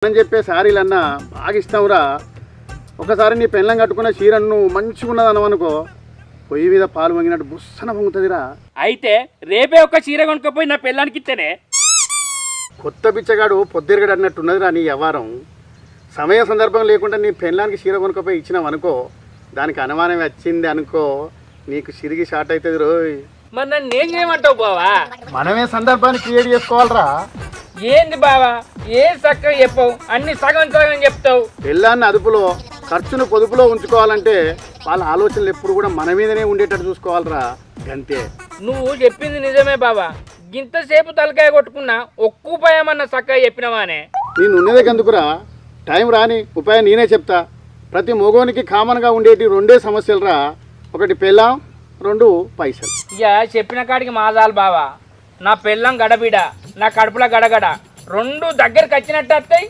అని చెప్పే శారీలన్నా బాగా ఇస్తావురా. ఒకసారి నీ పెళ్ళం కట్టుకున్న చీరను మంచిగా ఉన్నది అనుకో, పొయ్యి మీద పాలు వంగినట్టు బుස්සన పొంగుతుందిరా. అయితే రేపే ఒక చీర కొనుక్కపోయి నా పెళ్ళానికి ఇస్తేనే. కొత్త బిచ్చగాడు పొద్దురగడు అన్నట్టున్నదిరా నీ వ్యవహారం. సమయ సందర్భం లేకుండా నీ పెళ్ళానికి చీర కొనుక్కపోయి ఇచ్చినావు అనుకో, దానికి అనుమానం వచ్చింది అనుకో, నీకు సిరిగి షార్ట్ అవుతుంది రోయ్. మరి నన్ను ఏం చేయమంటావు బావా? మనమే సందర్భాన్ని క్రియేట్ చేసుకోవాలరా. ఏంది బావా, ఏం చక్కగా చెప్పవు, అన్ని సగం సగం చెప్తావు. పెళ్ళాన్ని అదుపులో ఖర్చును పొదుపులో ఉంచుకోవాలంటే వాళ్ళ ఆలోచనలు ఎప్పుడు కూడా మన మీదనే ఉండేటట్టు చూసుకోవాలరా. గంతే. నువ్వు చెప్పింది నిజమే బావా. గింతసేపు తలకాయ కొట్టుకున్నా ఒక్క ఉపాయమన్నా చక్కగా చెప్పినవానే. నేను ఉన్నదే కందుకురా, టైం రాని ఉపాయం నేనే చెప్తా. ప్రతి మగోనికి కామన్గా ఉండేటి రెండే సమస్యలురా, ఒకటి పెళ్ళాం, రెండు పైసలు. ఇక చెప్పిన కాడికి మాజాలు బావా. నా పెళ్ళం గడబిడ, నా కడుపుల గడగడ, రెండు దగ్గరికి వచ్చినట్టు వస్తాయి.